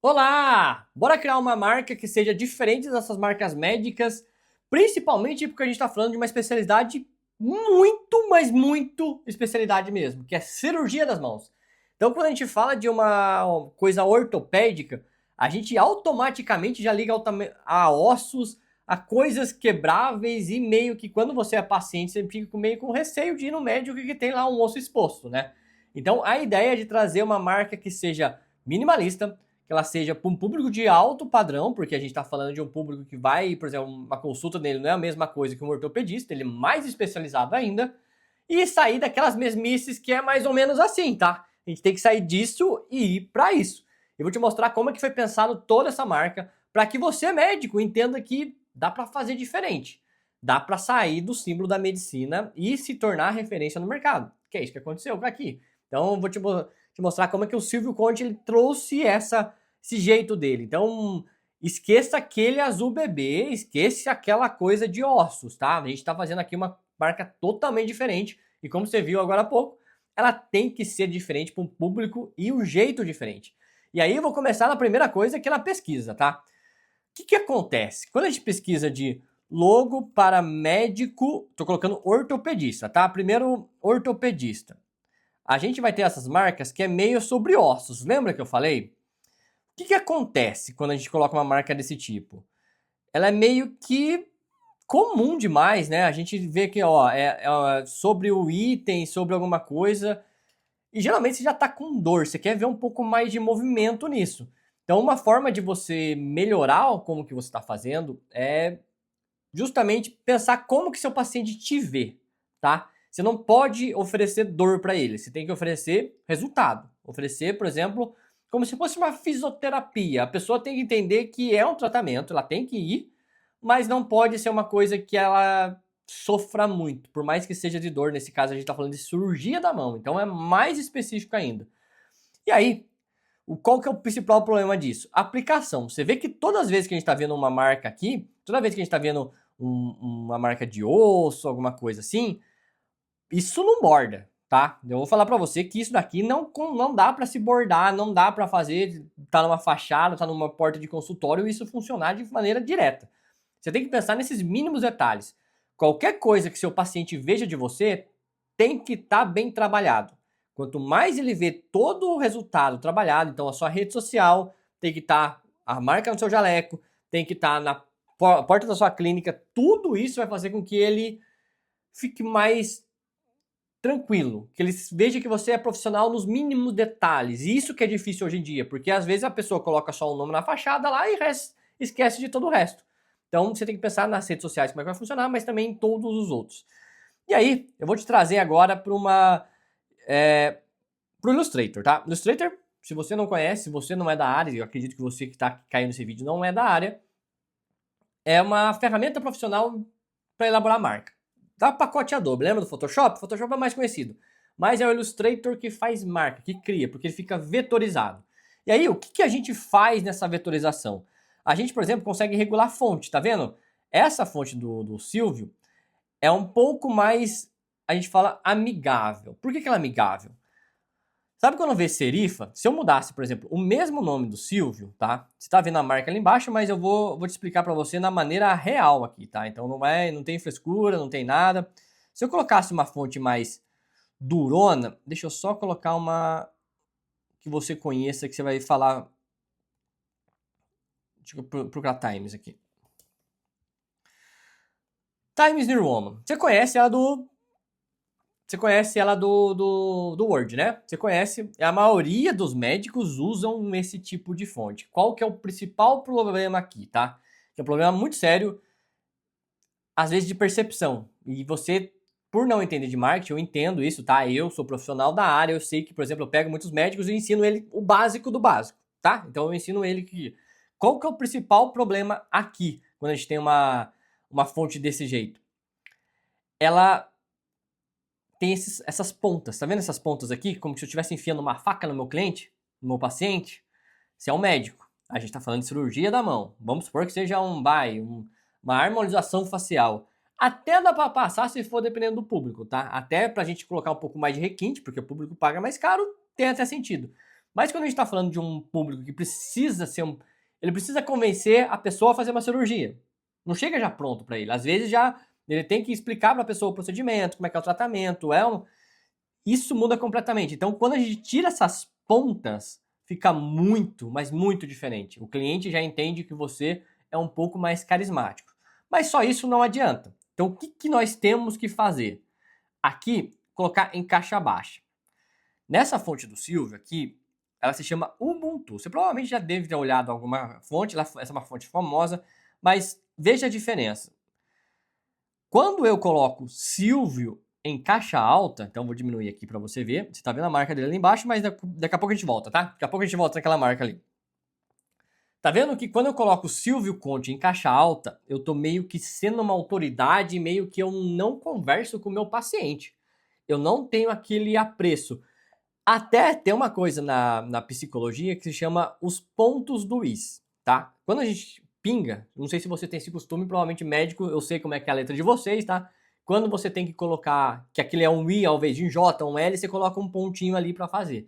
Olá! Bora criar uma marca que seja diferente dessas marcas médicas, principalmente porque a gente está falando de uma especialidade muito, mas muito especialidade mesmo, que é cirurgia das mãos. Então, quando a gente fala de uma coisa ortopédica, a gente automaticamente já liga a ossos, a coisas quebráveis e meio que quando você é paciente, você fica meio com receio de ir no médico que tem lá um osso exposto, né? Então, a ideia é de trazer uma marca que seja minimalista, que ela seja para um público de alto padrão, porque a gente está falando de um público que vai, por exemplo, uma consulta dele não é a mesma coisa que um ortopedista, ele é mais especializado ainda, e sair daquelas mesmices que é mais ou menos assim, tá? A gente tem que sair disso e ir para isso. Eu vou te mostrar como é que foi pensado toda essa marca, para que você, médico, entenda que dá para fazer diferente. Dá para sair do símbolo da medicina e se tornar referência no mercado, que é isso que aconteceu aqui. Então, eu vou te mostrar como é que o Silvio Conte ele trouxe esse jeito dele. Então, esqueça aquele azul bebê, esqueça aquela coisa de ossos, tá? A gente tá fazendo aqui uma marca totalmente diferente e como você viu agora há pouco, ela tem que ser diferente para um público e um jeito diferente. E aí eu vou começar na primeira coisa, que é na pesquisa, tá? O que acontece? Quando a gente pesquisa de logo para médico, tô colocando ortopedista, tá? Primeiro, ortopedista. A gente vai ter essas marcas que é meio sobre ossos. Lembra que eu falei? O que acontece quando a gente coloca uma marca desse tipo? Ela é meio que comum demais, né? A gente vê que, ó, é sobre o item, sobre alguma coisa, e geralmente você já tá com dor, você quer ver um pouco mais de movimento nisso. Então, uma forma de você melhorar como que você está fazendo é justamente pensar como que seu paciente te vê, tá? Você não pode oferecer dor para ele, você tem que oferecer resultado. Oferecer, por exemplo, como se fosse uma fisioterapia. A pessoa tem que entender que é um tratamento, ela tem que ir, mas não pode ser uma coisa que ela sofra muito, por mais que seja de dor. Nesse caso, a gente está falando de cirurgia da mão, então é mais específico ainda. E aí, qual que é o principal problema disso? Aplicação. Você vê que todas as vezes que a gente está vendo uma marca aqui, toda vez que a gente está vendo uma marca de osso, alguma coisa assim, isso não borda, tá? Eu vou falar para você que isso daqui não dá para se bordar, não dá para fazer, tá numa fachada, tá numa porta de consultório e isso funcionar de maneira direta. Você tem que pensar nesses mínimos detalhes. Qualquer coisa que seu paciente veja de você tem que estar bem trabalhado. Quanto mais ele vê todo o resultado trabalhado, então a sua rede social tem que estar a marca no seu jaleco, tem que estar na porta da sua clínica, tudo isso vai fazer com que ele fique mais tranquilo, que ele veja que você é profissional nos mínimos detalhes. E isso que é difícil hoje em dia, porque às vezes a pessoa coloca só o nome na fachada lá e esquece de todo o resto. Então você tem que pensar nas redes sociais como é que vai funcionar, mas também em todos os outros. E aí, eu vou te trazer agora pro Illustrator, tá? Illustrator, se você não conhece, se você não é da área, eu acredito que você que está caindo nesse vídeo não é da área, é uma ferramenta profissional para elaborar marca. Dá pacote Adobe, lembra do Photoshop? Photoshop é mais conhecido. Mas é o Illustrator que faz marca, que cria, porque ele fica vetorizado. E aí, o que a gente faz nessa vetorização? A gente, por exemplo, consegue regular fonte, tá vendo? Essa fonte do Silvio é um pouco mais, a gente fala, amigável. Por que ela é amigável? Sabe quando vê serifa? Se eu mudasse, por exemplo, o mesmo nome do Silvio, tá? Você tá vendo a marca ali embaixo, mas eu vou te explicar para você na maneira real aqui, tá? Então não tem frescura, não tem nada. Se eu colocasse uma fonte mais durona, deixa eu só colocar uma que você conheça, que você vai falar. Deixa eu procurar Times aqui. Times New Roman. Você conhece ela do Word, né? Você conhece. A maioria dos médicos usam esse tipo de fonte. Qual que é o principal problema aqui, tá? Que é um problema muito sério, às vezes de percepção. E você, por não entender de marketing, eu entendo isso, tá? Eu sou profissional da área, eu sei que, por exemplo, eu pego muitos médicos e ensino ele o básico do básico, tá? Então eu ensino ele que... Qual que é o principal problema aqui, quando a gente tem uma fonte desse jeito? Ela tem essas pontas. Tá vendo essas pontas aqui? Como se eu estivesse enfiando uma faca no meu cliente, no meu paciente. Você é um médico. A gente está falando de cirurgia da mão. Vamos supor que seja uma harmonização facial. Até dá para passar se for dependendo do público, tá? Até para a gente colocar um pouco mais de requinte, porque o público paga mais caro, tem até sentido. Mas quando a gente está falando de um público que precisa ser ele precisa convencer a pessoa a fazer uma cirurgia. Não chega já pronto para ele. Às vezes já ele tem que explicar para a pessoa o procedimento, como é que é o tratamento, isso muda completamente. Então, quando a gente tira essas pontas, fica muito, mas muito diferente. O cliente já entende que você é um pouco mais carismático. Mas só isso não adianta. Então, o que nós temos que fazer? Aqui, colocar em caixa baixa. Nessa fonte do Silvio aqui, ela se chama Ubuntu. Você provavelmente já deve ter olhado alguma fonte, essa é uma fonte famosa, mas veja a diferença. Quando eu coloco Silvio em caixa alta, então vou diminuir aqui para você ver, você tá vendo a marca dele ali embaixo, mas daqui a pouco a gente volta, tá? Daqui a pouco a gente volta naquela marca ali. Tá vendo que quando eu coloco Silvio Conte em caixa alta, eu tô meio que sendo uma autoridade, meio que eu não converso com o meu paciente. Eu não tenho aquele apreço. Até tem uma coisa na psicologia que se chama os pontos do Is, tá? Quando a gente pinga, não sei se você tem esse costume, provavelmente médico, eu sei como é que é a letra de vocês, tá? Quando você tem que colocar que aquilo é um I ao invés de um J, um L, você coloca um pontinho ali para fazer.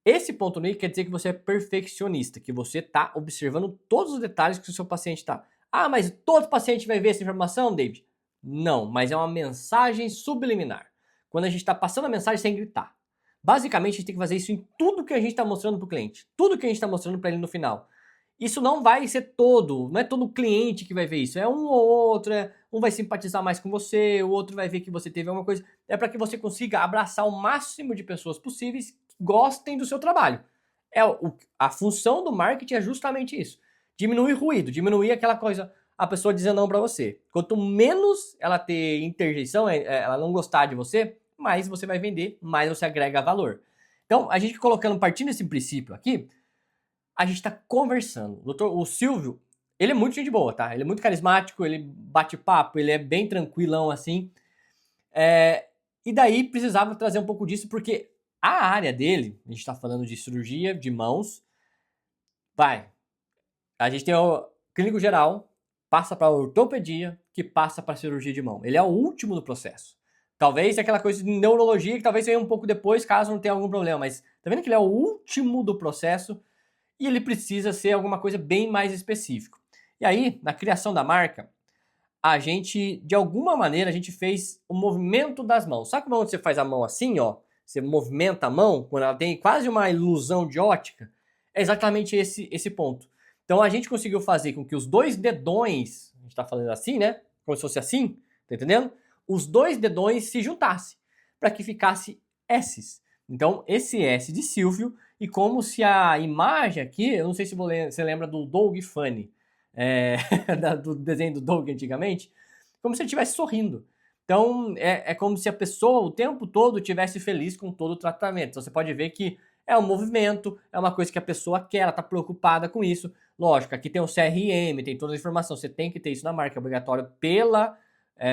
Esse ponto no I quer dizer que você é perfeccionista, que você tá observando todos os detalhes que o seu paciente tá. Ah, mas todo paciente vai ver essa informação, David? Não, mas é uma mensagem subliminar. Quando a gente está passando a mensagem sem gritar. Basicamente, a gente tem que fazer isso em tudo que a gente está mostrando para o cliente. Tudo que a gente está mostrando para ele no final. Isso não vai ser não é todo cliente que vai ver isso. É um ou outro, um vai simpatizar mais com você, o outro vai ver que você teve alguma coisa. É para que você consiga abraçar o máximo de pessoas possíveis que gostem do seu trabalho. A função do marketing é justamente isso. Diminuir ruído, diminuir aquela coisa, a pessoa dizer não para você. Quanto menos ela ter interjeição, ela não gostar de você, mais você vai vender, mais você agrega valor. Então, a gente colocando, partindo desse princípio aqui, a gente está conversando. O Silvio, ele é muito gente boa, tá? Ele é muito carismático, ele bate papo, ele é bem tranquilão assim. E daí precisava trazer um pouco disso, porque a área dele, a gente está falando de cirurgia de mãos, a gente tem o clínico geral, passa para ortopedia, que passa para cirurgia de mão. Ele é o último do processo. Talvez aquela coisa de neurologia, que talvez venha um pouco depois, caso não tenha algum problema, mas tá vendo que ele é o último do processo e ele precisa ser alguma coisa bem mais específico. E aí, na criação da marca, a gente, de alguma maneira, a gente fez o movimento das mãos. Sabe quando você faz a mão assim, ó? Você movimenta a mão, quando ela tem quase uma ilusão de ótica? É exatamente esse ponto. Então a gente conseguiu fazer com que os dois dedões, a gente tá falando assim, né? Como se fosse assim, tá entendendo? Os dois dedões se juntassem, para que ficasse S's. Então, esse S de Silvio, e como se a imagem aqui, eu não sei se você lembra do Doug Funny, do desenho do Doug antigamente, como se ele estivesse sorrindo. Então, é como se a pessoa o tempo todo estivesse feliz com todo o tratamento. Então, você pode ver que é um movimento, é uma coisa que a pessoa quer, ela está preocupada com isso. Lógico, aqui tem o CRM, tem toda a informação, você tem que ter isso na marca, é obrigatório pela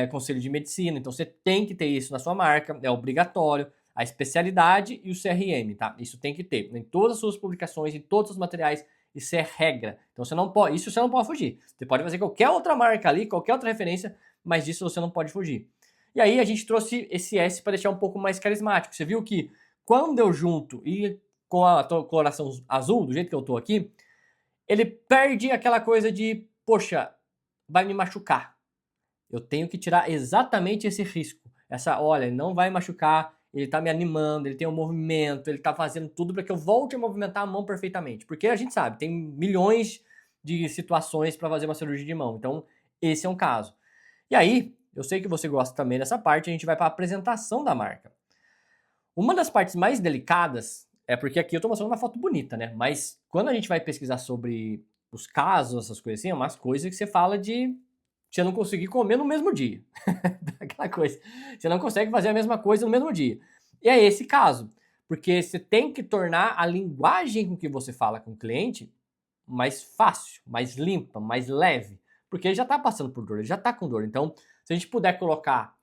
Conselho de Medicina, então você tem que ter isso na sua marca, é obrigatório. A especialidade e o CRM, tá? Isso tem que ter. Em todas as suas publicações, em todos os materiais, isso é regra. Então você não pode fugir. Você pode fazer qualquer outra marca ali, qualquer outra referência, mas disso você não pode fugir. E aí a gente trouxe esse S para deixar um pouco mais carismático. Você viu que quando eu junto e com a coloração azul, do jeito que eu tô aqui, ele perde aquela coisa de, poxa, vai me machucar. Eu tenho que tirar exatamente esse risco. Olha, ele não vai machucar, ele tá me animando, ele tem um movimento, ele tá fazendo tudo para que eu volte a movimentar a mão perfeitamente. Porque a gente sabe, tem milhões de situações para fazer uma cirurgia de mão. Então, esse é um caso. E aí, eu sei que você gosta também dessa parte, a gente vai para a apresentação da marca. Uma das partes mais delicadas é porque aqui eu tô mostrando uma foto bonita, né? Mas quando a gente vai pesquisar sobre os casos, essas coisas assim, é umas coisas que você fala de você não conseguir comer no mesmo dia. Aquela coisa. Você não consegue fazer a mesma coisa no mesmo dia. E é esse caso. Porque você tem que tornar a linguagem com que você fala com o cliente mais fácil, mais limpa, mais leve. Porque ele já está passando por dor, ele já está com dor. Então, se a gente puder colocar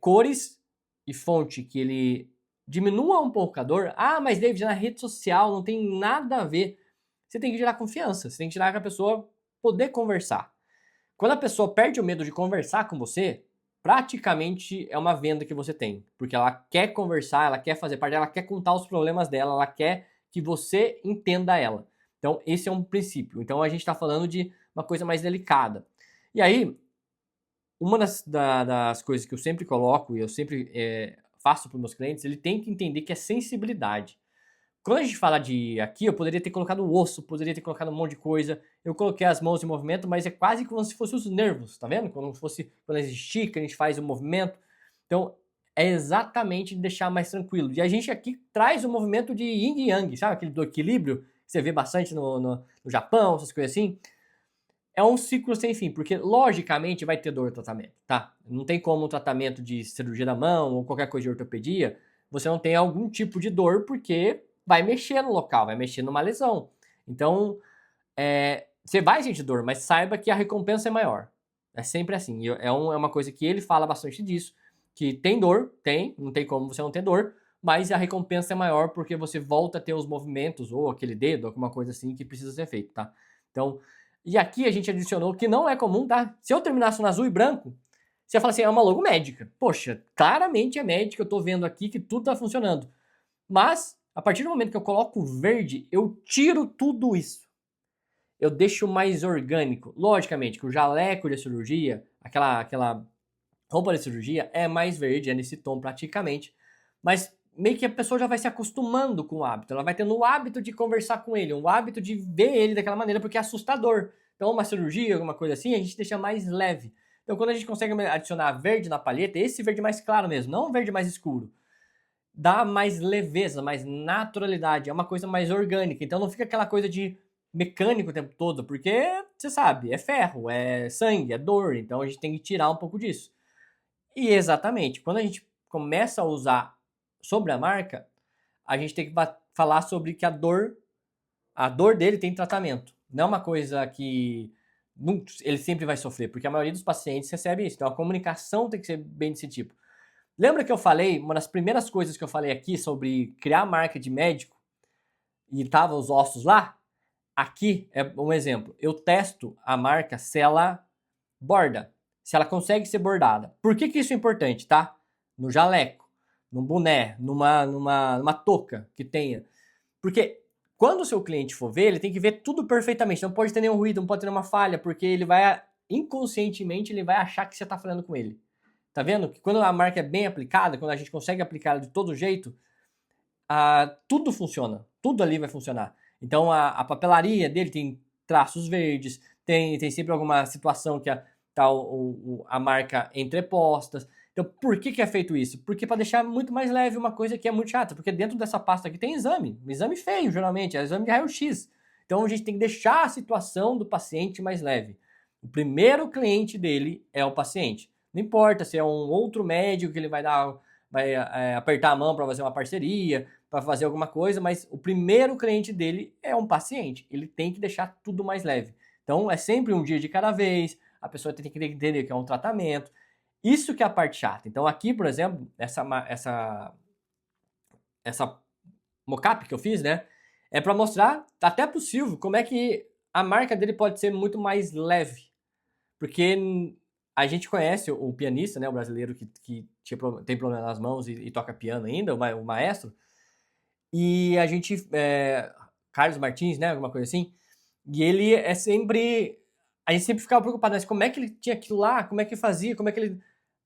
cores e fonte que ele diminua um pouco a dor. Ah, mas David, na rede social não tem nada a ver. Você tem que gerar confiança. Você tem que gerar para a pessoa poder conversar. Quando a pessoa perde o medo de conversar com você, praticamente é uma venda que você tem, porque ela quer conversar, ela quer fazer parte, ela quer contar os problemas dela, ela quer que você entenda ela. Então, esse é um princípio. Então, a gente está falando de uma coisa mais delicada. E aí, uma das coisas que eu sempre coloco e eu sempre faço para os meus clientes, ele tem que entender que é sensibilidade. Quando a gente fala de aqui, eu poderia ter colocado o osso, poderia ter colocado um monte de coisa. Eu coloquei as mãos em movimento, mas é quase como se fossem os nervos, tá vendo? Quando a gente estica, a gente faz o movimento. Então, é exatamente deixar mais tranquilo. E a gente aqui traz o movimento de yin e yang, sabe? Aquele do equilíbrio, que você vê bastante no Japão, essas coisas assim. É um ciclo sem fim, porque logicamente vai ter dor no tratamento, tá? Não tem como um tratamento de cirurgia da mão ou qualquer coisa de ortopedia, você não tem algum tipo de dor, porque vai mexer no local, vai mexer numa lesão. Então, você vai sentir dor, mas saiba que a recompensa é maior. É sempre assim. É uma coisa que ele fala bastante disso, que tem dor, não tem como você não ter dor, mas a recompensa é maior porque você volta a ter os movimentos, ou aquele dedo, alguma coisa assim que precisa ser feito, tá? Então, e aqui a gente adicionou que não é comum, tá? Se eu terminasse no azul e branco, você ia falar assim, é uma logo médica. Poxa, claramente é médica, eu tô vendo aqui que tudo tá funcionando. Mas, a partir do momento que eu coloco verde, eu tiro tudo isso. Eu deixo mais orgânico. Logicamente que o jaleco de cirurgia, aquela roupa de cirurgia é mais verde, é nesse tom praticamente. Mas meio que a pessoa já vai se acostumando com o hábito. Ela vai tendo o hábito de conversar com ele, o hábito de ver ele daquela maneira, porque é assustador. Então, uma cirurgia, alguma coisa assim, a gente deixa mais leve. Então, quando a gente consegue adicionar verde na palheta, esse verde mais claro mesmo, não um verde mais escuro, dá mais leveza, mais naturalidade, é uma coisa mais orgânica. Então, não fica aquela coisa de mecânico o tempo todo, porque, você sabe, é ferro, é sangue, é dor. Então, a gente tem que tirar um pouco disso. E exatamente, quando a gente começa a usar sobre a marca, a gente tem que falar sobre que a dor dele tem tratamento. Não é uma coisa que ele sempre vai sofrer, porque a maioria dos pacientes recebe isso. Então a comunicação tem que ser bem desse tipo. Lembra que eu falei, uma das primeiras coisas que eu falei aqui sobre criar marca de médico e tava os ossos lá? Aqui é um exemplo. Eu testo a marca se ela borda, se ela consegue ser bordada. Por que isso é importante, tá? No jaleco, num boné, numa touca que tenha. Porque quando o seu cliente for ver, ele tem que ver tudo perfeitamente. Não pode ter nenhum ruído, não pode ter nenhuma falha, porque ele vai, inconscientemente, ele vai achar que você está falando com ele. Tá vendo? Que quando a marca é bem aplicada, quando a gente consegue aplicar ela de todo jeito, tudo funciona. Tudo ali vai funcionar. Então a papelaria dele tem traços verdes, tem sempre alguma situação que tá a marca entrepostas. Então, por que é feito isso? Porque para deixar muito mais leve uma coisa que é muito chata. Porque dentro dessa pasta aqui tem exame. Um exame feio, geralmente. É exame de raio-x. Então, a gente tem que deixar a situação do paciente mais leve. O primeiro cliente dele é o paciente. Não importa se é um outro médico que ele vai apertar a mão para fazer uma parceria, para fazer alguma coisa, mas o primeiro cliente dele é um paciente. Ele tem que deixar tudo mais leve. Então, é sempre um dia de cada vez. A pessoa tem que entender que é um tratamento. Isso que é a parte chata. Então aqui, por exemplo, essa mocap que eu fiz, né, é para mostrar até pro Silvio como é que a marca dele pode ser muito mais leve. Porque a gente conhece o pianista, né, o brasileiro que tem problema nas mãos e toca piano ainda, o maestro, e a gente, Carlos Martins, né, alguma coisa assim, e ele é sempre, a gente sempre ficava preocupado, mas como é que ele tinha aquilo lá, como é que fazia, como é que ele...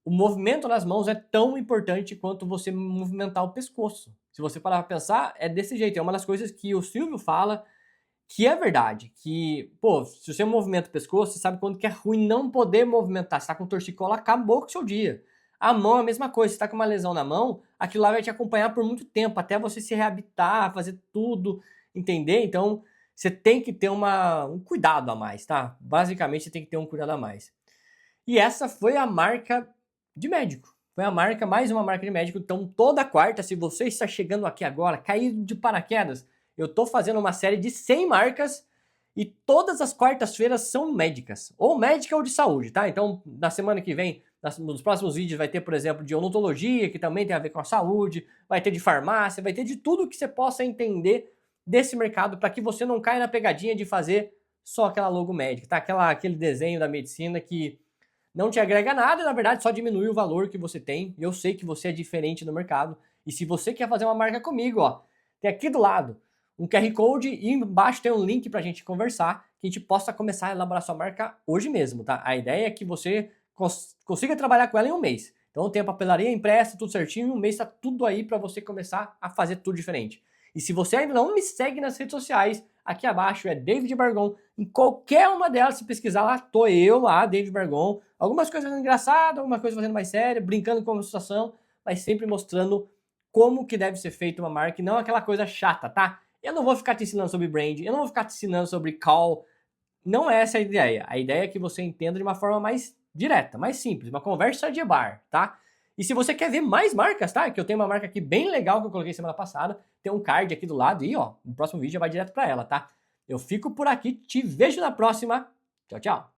O movimento nas mãos é tão importante quanto você movimentar o pescoço. Se você parar para pensar, é desse jeito. É uma das coisas que o Silvio fala que é verdade. Que, pô, se você movimenta o pescoço, você sabe quando que é ruim não poder movimentar. Se tá com torcicolo, acabou com o seu dia. A mão é a mesma coisa. Se tá com uma lesão na mão, aquilo lá vai te acompanhar por muito tempo, até você se reabilitar, fazer tudo, entender? Então, você tem que ter um cuidado a mais, tá? Basicamente, você tem que ter um cuidado a mais. E essa foi a marca de médico. Foi mais uma marca de médico. Então, toda quarta, se você está chegando aqui agora, caído de paraquedas, eu tô fazendo uma série de 100 marcas e todas as quartas-feiras são médicas. Ou médica ou de saúde, tá? Então, na semana que vem, nos próximos vídeos, vai ter, por exemplo, de odontologia, que também tem a ver com a saúde, vai ter de farmácia, vai ter de tudo que você possa entender desse mercado para que você não caia na pegadinha de fazer só aquela logo médica, tá? Aquele desenho da medicina que não te agrega nada, na verdade só diminui o valor que você tem. Eu sei que você é diferente no mercado. E se você quer fazer uma marca comigo, ó, tem aqui do lado um QR Code e embaixo tem um link pra gente conversar, que a gente possa começar a elaborar sua marca hoje mesmo, tá? A ideia é que você consiga trabalhar com ela em um mês. Então tem a papelaria impressa, tudo certinho, em um mês tá tudo aí para você começar a fazer tudo diferente. E se você ainda não me segue nas redes sociais, aqui abaixo é David Bargon. Em qualquer uma delas, se pesquisar lá, tô eu lá, David Bargon. Algumas coisas fazendo engraçado, algumas coisas fazendo mais séria, brincando com a situação, mas sempre mostrando como que deve ser feita uma marca e não aquela coisa chata, tá? Eu não vou ficar te ensinando sobre brand, eu não vou ficar te ensinando sobre call. Não é essa a ideia. A ideia é que você entenda de uma forma mais direta, mais simples, uma conversa de bar, tá? E se você quer ver mais marcas, tá? Que eu tenho uma marca aqui bem legal que eu coloquei semana passada, tem um card aqui do lado e, ó, no próximo vídeo já vai direto para ela, tá? Eu fico por aqui, te vejo na próxima. Tchau, tchau.